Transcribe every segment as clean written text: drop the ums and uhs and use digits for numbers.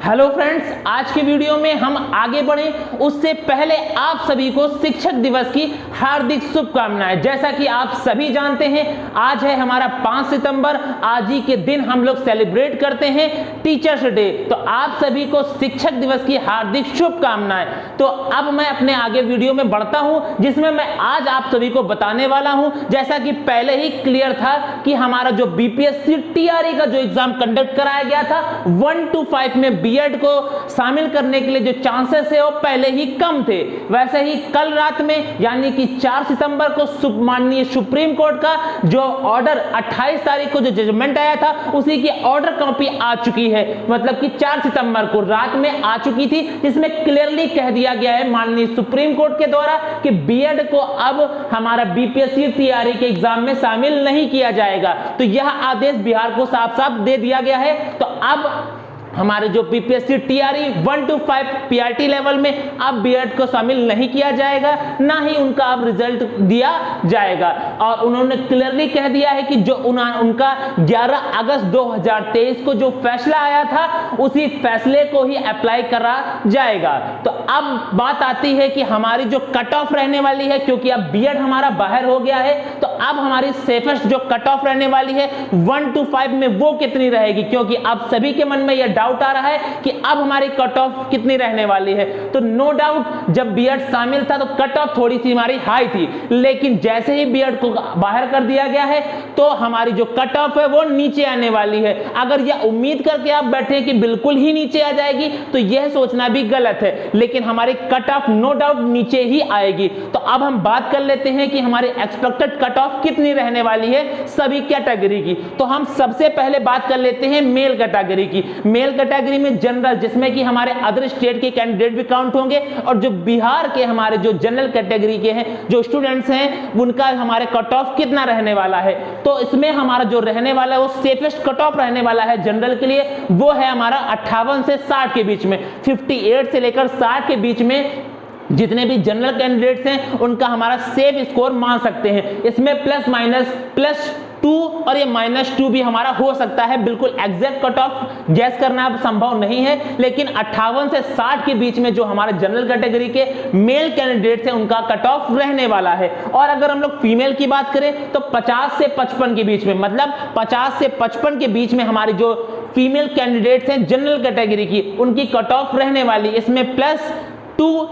Hello friends, आज के video में हम आगे बढ़े उससे पहले आप सभी को शिक्षक दिवस की हार्दिक शुभकामनाएं। जैसा कि आप सभी जानते हैं, आज है हमारा 5 सितंबर। आज ही के दिन हम लोग सेलिब्रेट करते हैं टीचर्स डे। तो आप सभी को शिक्षक दिवस की हार्दिक शुभकामनाएं। तो अब मैं अपने आगे वीडियो में बढ़ता हूं, जिसमें मैं आज आप सभी को बताने वाला हूं, जैसा कि पहले ही क्लियर था कि हमारा जो बीपीएससी टीआरई का जो एग्जाम कंडक्ट कराया गया था 1 to 5 में बीएड को शामिल करने के लिए जो चांसेस है वो पहले ही कम थे। वैसे ही कल रात में यानी कि 4 सितंबर को माननीय सुप्रीम कोर्ट का जो ऑर्डर 28 तारीख को जो जजमेंट आया था उसी की ऑर्डर कॉपी आ चुकी है। मतलब कि 4 सितंबर को रात में आ चुकी थी, जिसमें क्लियरली कह दिया गया है माननीय सुप्रीम कोर्ट के द्वारा कि बीएड को अब हमारा बीपीएससी टीआरई के एग्जाम में शामिल नहीं किया जाएगा। तो यह आदेश बिहार को साफ साफ दे दिया गया है। तो अब हमारे जो BPSC TRE 1 to 5 PRT level में अब बीएड को शामिल नहीं किया जाएगा, ना ही उनका अब रिजल्ट दिया जाएगा। और उन्होंने क्लियरली कह दिया है कि जो उनका 11 अगस्त 2023 को जो फैसला आया था उसी फैसले को ही अप्लाई करा जाएगा। तो अब बात आती है कि हमारी जो कट ऑफ रहने वाली है, क्योंकि अब बीएड हमारा बाहर हो गया है, तो अब हमारी सेफेस्ट जो कट ऑफ रहने वाली है 1 to 5 में वो कितनी रहेगी, क्योंकि अब सभी के मन में यह डाउट आ रहा है कि अब हमारी कट ऑफ कितनी रहने वाली है। तो नो डाउट जब बीएड शामिल था तो कट ऑफ थोड़ी सी हमारी हाई थी, लेकिन जैसे ही बीएड को बाहर कर दिया गया है तो हमारी जो कट ऑफ है वो नीचे आने वाली है। अगर यह उम्मीद करके आप बैठे कि बिल्कुल ही नीचे आ जाएगी तो यह सोचना भी गलत है, लेकिन हमारी कट ऑफ नो डाउट नीचे ही आएगी। तो अब हम बात कर लेते हैं कि हमारी एक्सपेक्टेड कट ऑफ कितनी रहने वाली है सभी कैटेगरी की। तो हम सबसे पहले बात कर लेते हैं मेल कैटेगरी की। मेल कैटेगरी में जनरल, जिसमें कि हमारे अदर स्टेट के कैंडिडेट भी काउंट होंगे, और जो बिहार के हमारे जो जनरल कैटेगरी के हैं जो स्टूडेंट्स हैं उनका हमारे कट ऑफ कितना रहने वाला है। तो इसमें हमारा जो रहने वाला है वो सेफेस्ट कट ऑफ रहने वाला है जनरल के लिए, वो है हमारा 58 से 60 के बीच में। 58 से लेकर 60 के बीच में जितने भी जनरल कैंडिडेट्स हैं उनका हमारा सेफ स्कोर मान सकते हैं। इसमें प्लस माइनस +2 और ये -2 भी हमारा हो सकता है। बिल्कुल एग्जैक्ट कट ऑफ गैस करना संभव नहीं है, लेकिन 58 से 60 के बीच में जो हमारे जनरल कैटेगरी के मेल कैंडिडेट्स हैं उनका कट ऑफ रहने वाला है। और अगर हम लोग फीमेल की बात करें तो 50 से 55 के बीच में, मतलब 50 से 55 के बीच में हमारी जो फीमेल कैंडिडेट्स हैं जनरल कैटेगरी की उनकी कट ऑफ रहने वाली। इसमें +2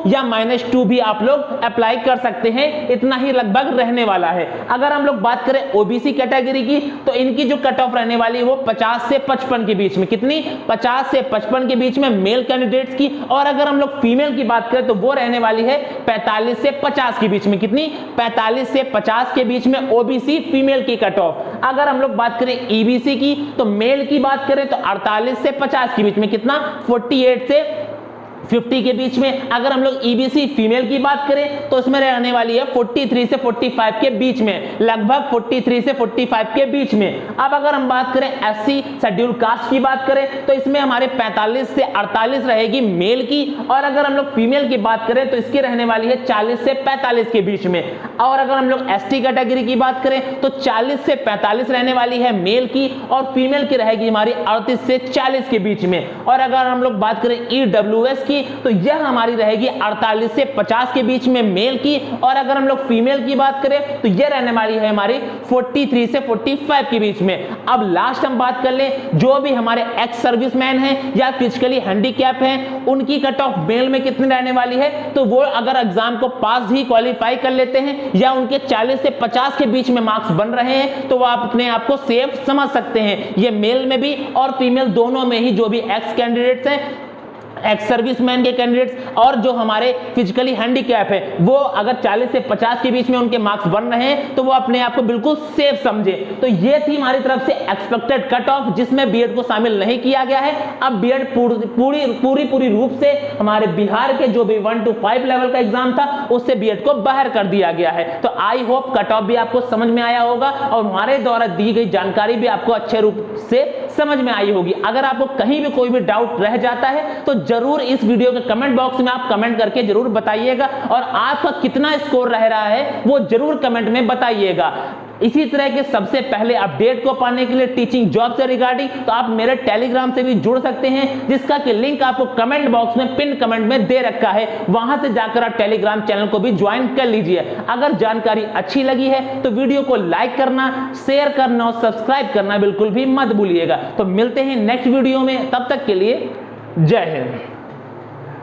या -2 भी आप लोग अप्लाई कर सकते हैं, इतना ही लगभग रहने वाला है। अगर हम लोग बात करें ओबीसी कैटेगरी की तो इनकी जो कट ऑफ रहने वाली है वो 50 से 55 के बीच में। कितनी? 50 से 55 के बीच में मेल कैंडिडेट्स की। और अगर हम लोग फीमेल की बात करें तो वो रहने वाली है 45 से 50 के बीच में। कितनी? 45 से 50 के बीच में ओबीसी फीमेल की कट ऑफ। अगर हम लोग बात करें ईबीसी की तो मेल की बात करें तो 48 से 50 के बीच में। कितना? 48 से 50 के बीच में। अगर हम लोग ईबीसी फीमेल की बात करें तो इसमें रहने वाली है 43 से 45 के बीच में, लगभग 43 से 45 के बीच में। अब अगर हम बात करें एससी शेड्यूल कास्ट की बात करें तो इसमें हमारे 45 से 48 रहेगी मेल की। और अगर हम लोग फीमेल की बात करें तो इसकी रहने वाली है 40 से 45 के बीच में। और अगर हम लोग एसटी कैटेगरी की बात करें तो 40 से 45 रहने वाली है मेल की, और फीमेल की रहेगी हमारी 38 से 40 के बीच में। और अगर हम लोग बात करें ईडब्ल्यूएस की तो यह हमारी रहेगी 48 से 50 के बीच में मेल की। और अगर हम लोग फीमेल की बात करें तो यह रहने वाली है हमारी 43 से 45 के बीच में। अब लास्ट हम बात कर लें, जो भी हमारे एक्स सर्विसमैन हैं या फिजिकली हैंडीकैप हैं उनकी कट ऑफ मेल में कितनी रहने वाली है। तो वो अगर एग्जाम को पास ही क्वालिफाई कर लेते हैं या उनके 40 से 50 के बीच में मार्क्स बन रहे हैं तो वो आप अपने आप को सेफ समझ सकते हैं। ये मेल में भी और फीमेल दोनों में ही जो भी एक्स कैंडिडेट्स हैं, एक्स सर्विसमैन के कैंडिडेट्स और जो हमारे फिजिकली हैंडीकैप है, वो अगर 40 से 50 के बीच में उनके मार्क्स बन रहे हैं तो वो अपने आप को बिल्कुल सेफ समझे। तो ये थी हमारी तरफ से एक्सपेक्टेड कट ऑफ, जिसमें बीएड को शामिल नहीं किया गया है। अब बीएड पूरी रूप से हमारे बिहार के जो भी 1 to 5 लेवल का एग्जाम था उससे बीएड को बाहर कर दिया गया है। तो आई होप कट ऑफ भी आपको समझ में आया होगा और हमारे द्वारा दी गई जानकारी भी आपको अच्छे रूप से समझ में आई होगी। अगर आपको कहीं भी कोई भी डाउट रह जाता है तो जरूर इस वीडियो के कमेंट बॉक्स में आप कमेंट करके जरूर बताइएगा, और आपका कितना स्कोर रह रहा है वो जरूर कमेंट में बताइएगा। इसी तरह के सबसे पहले अपडेट को पाने के लिए टीचिंग जॉब से रिगार्डिंग, तो आप मेरे टेलीग्राम से भी जुड़ सकते हैं, जिसका कि लिंक आपको कमेंट बॉक्स में पिन कमेंट में दे रखा है। वहां से जाकर आप टेलीग्राम चैनल को भी ज्वाइन कर लीजिए। अगर जानकारी अच्छी लगी है तो वीडियो को लाइक करना, शेयर करना और सब्सक्राइब करना बिल्कुल भी मत भूलिएगा। तो मिलते हैं नेक्स्ट वीडियो में, तब तक के लिए जय हिंद।